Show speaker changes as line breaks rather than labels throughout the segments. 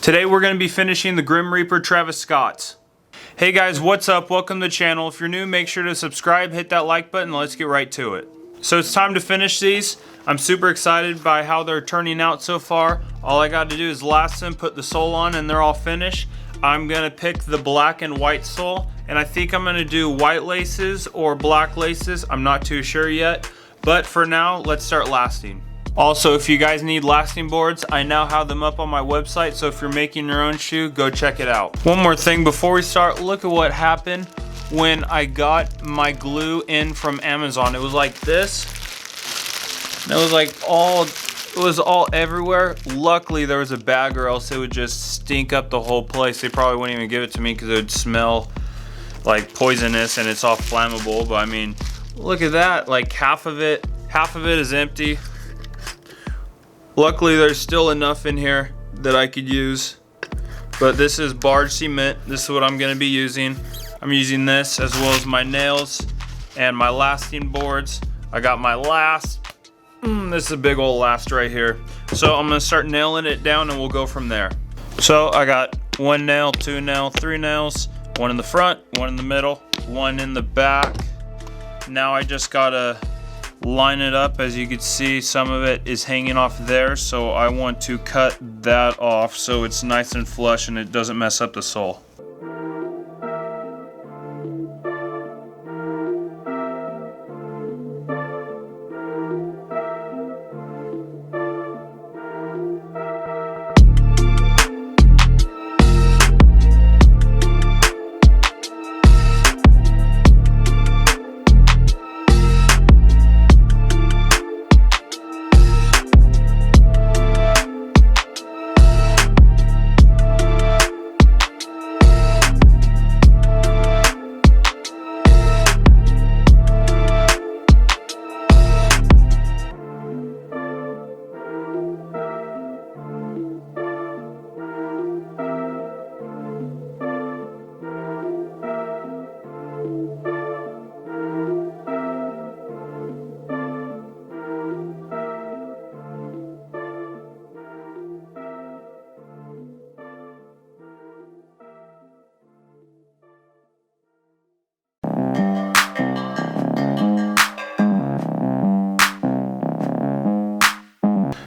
Today we're going to be finishing the Grim Reaper Travis Scott's. Hey guys, what's up? Welcome to the channel. If you're new, make sure to subscribe, hit that like button, and let's get right to it. So it's time to finish these. I'm super excited by how they're turning out so far. All I got to do is last them, put the sole on, and they're all finished. I'm going to pick the black and white sole, and I think I'm going to do white laces or black laces. I'm not too sure yet, but for now, let's start lasting. Also, if you guys need lasting boards, I now have them up on my website, so if you're making your own shoe, go check it out. One more thing before we start, look at what happened when I got my glue in from Amazon. It was like this. It was like all everywhere. Luckily there was a bag, or else it would just stink up the whole place. They probably wouldn't even give it to me because it would smell like poisonous and it's all flammable. But I mean, look at that, like half of it is empty. Luckily there's still enough in here that I could use. But this is barge cement. This is what I'm gonna be using. I'm using this as well as my nails and my lasting boards. I got my last. This is a big old last right here. So I'm gonna start nailing it down and we'll go from there. So I got 1 nail, 2 nail, 3 nails, 1 in the front, 1 in the middle, 1 in the back. Now I just gotta line it up. As you can see, some of it is hanging off there, so I want to cut that off so it's nice and flush and it doesn't mess up the sole.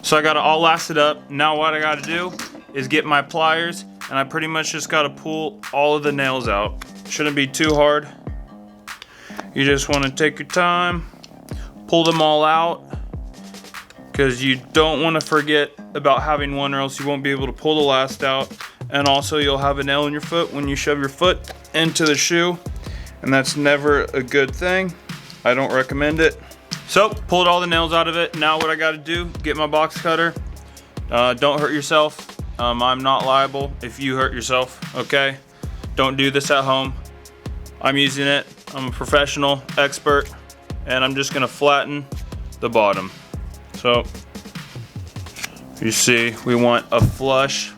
So I got it all lasted up. Now what I got to do is get my pliers, and I pretty much just got to pull all of the nails out. Shouldn't be too hard. You just want to take your time, pull them all out, because you don't want to forget about having one, or else you won't be able to pull the last out. And also you'll have a nail in your foot when you shove your foot into the shoe, and that's never a good thing. I don't recommend it. So, pulled all the nails out of it. Now what I gotta do, get my box cutter. Don't hurt yourself. I'm not liable if you hurt yourself, okay? Don't do this at home. I'm using it. I'm a professional, expert, and I'm just gonna flatten the bottom. So, you see, we want a flush,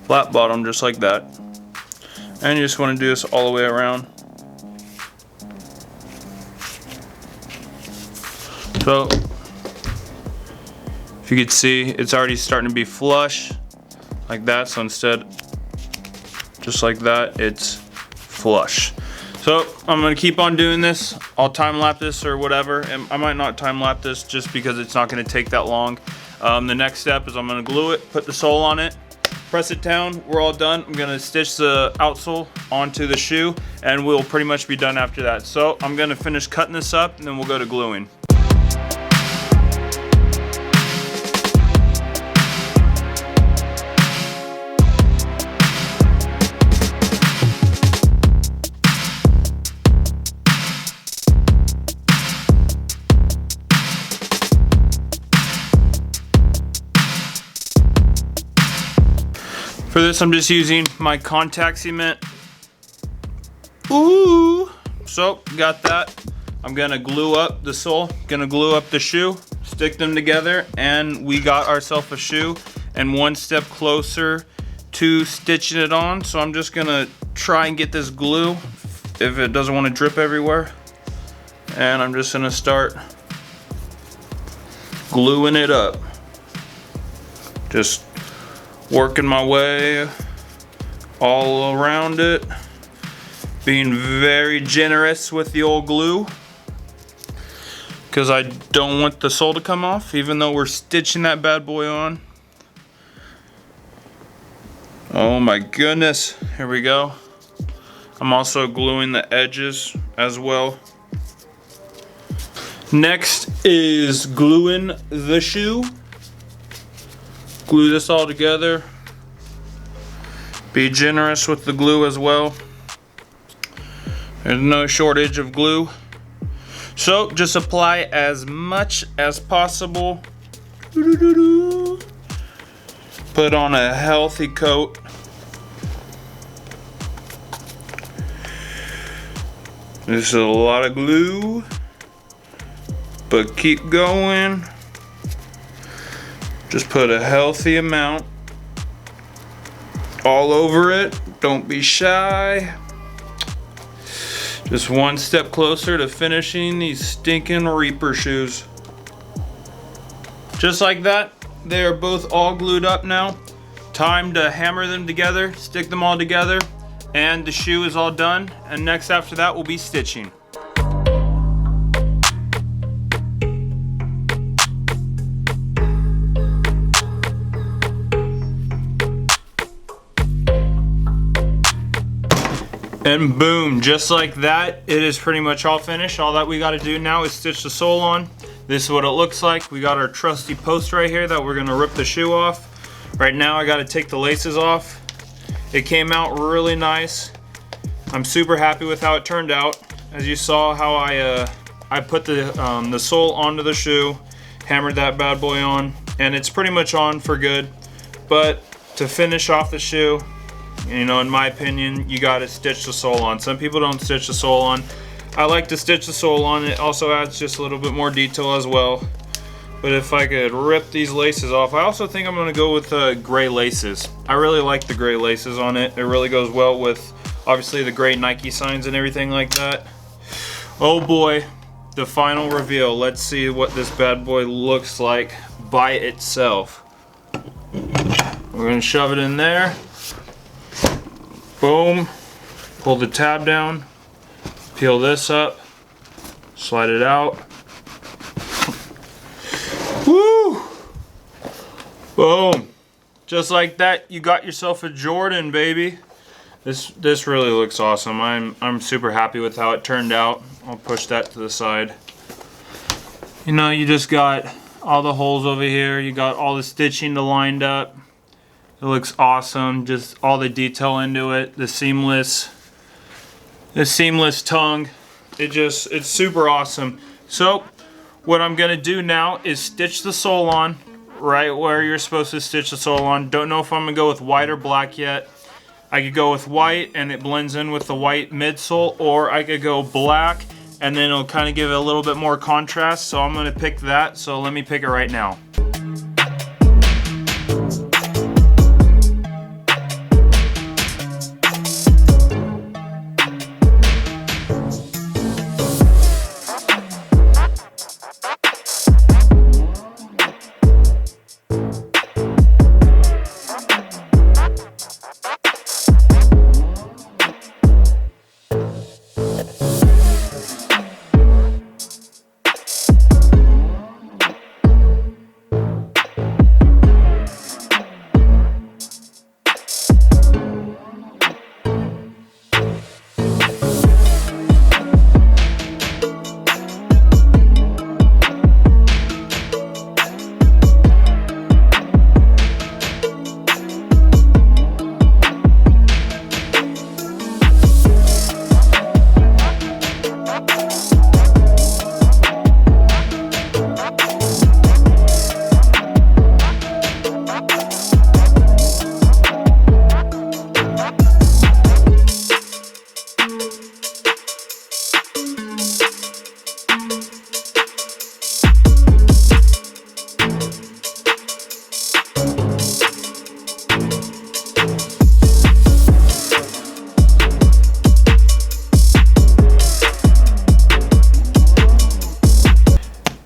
flat bottom just like that. And you just wanna do this all the way around. So, if you could see, it's already starting to be flush, like that. So instead, just like that, it's flush. So I'm gonna keep on doing this. I'll time lapse this or whatever, and I might not time lapse this just because it's not gonna take that long. The next step is I'm gonna glue it, put the sole on it, press it down. We're all done. I'm gonna stitch the outsole onto the shoe, and we'll pretty much be done after that. So I'm gonna finish cutting this up, and then we'll go to gluing. For this, I'm just using my contact cement. Ooh! So, got that. I'm gonna glue up the sole, gonna glue up the shoe, stick them together, and we got ourselves a shoe and one step closer to stitching it on. So I'm just gonna try and get this glue if it doesn't want to drip everywhere. And I'm just gonna start gluing it up. Just Working my way all around it. Being very generous with the old glue, because I don't want the sole to come off, even though we're stitching that bad boy on. Oh my goodness, here we go. I'm also gluing the edges as well. Next is gluing the shoe. Glue this all together. Be generous with the glue as well. There's no shortage of glue. So just apply as much as possible. Put on a healthy coat. This is a lot of glue, but keep going. Just put a healthy amount all over it. Don't be shy. Just one step closer to finishing these stinking Reaper shoes. Just like that, they are both all glued up now. Time to hammer them together, stick them all together, and the shoe is all done. And next after that will be stitching. And boom, just like that, it is pretty much all finished. All that we gotta do now is stitch the sole on. This is what it looks like. We got our trusty post right here that we're gonna rip the shoe off. Right now I gotta take the laces off. It came out really nice. I'm super happy with how it turned out. As you saw how I put the sole onto the shoe, hammered that bad boy on, and it's pretty much on for good. But to finish off the shoe, you know, in my opinion, you gotta stitch the sole on. Some people don't stitch the sole on. I like to stitch the sole on. It also adds just a little bit more detail as well. But if I could rip these laces off, I also think I'm gonna go with gray laces. I really like the gray laces on it. It really goes well with, obviously, the gray Nike signs and everything like that. Oh boy, the final reveal. Let's see what this bad boy looks like by itself. We're gonna shove it in there. Boom, pull the tab down, peel this up, slide it out. Woo! Boom, just like that, you got yourself a Jordan, baby. This really looks awesome. I'm super happy with how it turned out. I'll push that to the side. You know, you just got all the holes over here. You got all the stitching lined up. It looks awesome, just all the detail into it, the seamless tongue. It's super awesome. So what I'm gonna do now is stitch the sole on right where you're supposed to stitch the sole on. Don't know if I'm gonna go with white or black yet. I could go with white and it blends in with the white midsole, or I could go black and then it'll kind of give it a little bit more contrast. So I'm gonna pick that, so let me pick it right now.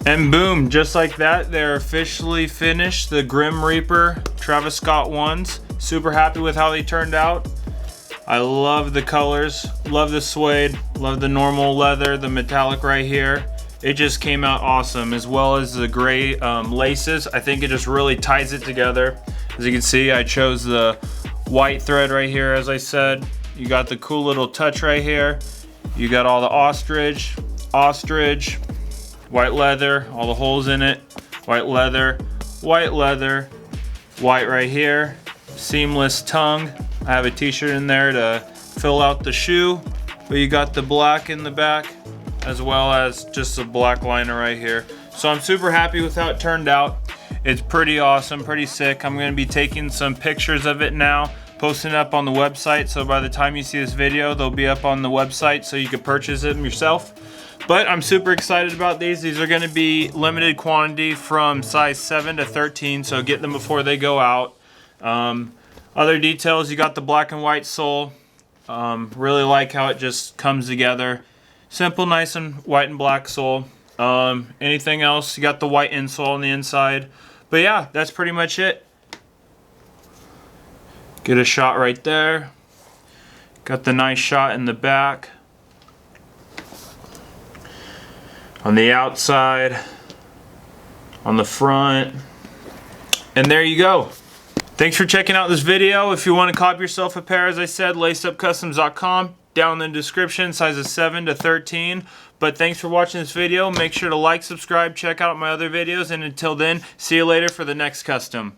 And boom, just like that, they're officially finished. The Grim Reaper Travis Scott 1's. Super happy with how they turned out. I love the colors, love the suede, love the normal leather, the metallic right here. It just came out awesome, as well as the gray laces. I think it just really ties it together. As you can see, I chose the white thread right here, as I said. You got the cool little touch right here. You got all the ostrich, white leather, all the holes in it, white leather, white right here, seamless tongue. I have a t-shirt in there to fill out the shoe, but you got the black in the back, as well as just a black liner right here. So I'm super happy with how it turned out. It's pretty awesome, pretty sick. I'm gonna be taking some pictures of it now, posting it up on the website, so by the time you see this video, they'll be up on the website so you can purchase them yourself. But I'm super excited about these. These are gonna be limited quantity from size 7 to 13, so get them before they go out. Other details, you got the black and white sole. Really like how it just comes together. Simple, nice and white and black sole. Anything else, you got the white insole on the inside. But yeah, that's pretty much it. Get a shot right there. Got the nice shot in the back. On the outside. On the front. And there you go. Thanks for checking out this video. If you want to copy yourself a pair, as I said, lacedupkustoms.com. Down in the description, sizes 7 to 13. But thanks for watching this video. Make sure to like, subscribe, check out my other videos, and until then, see you later for the next custom.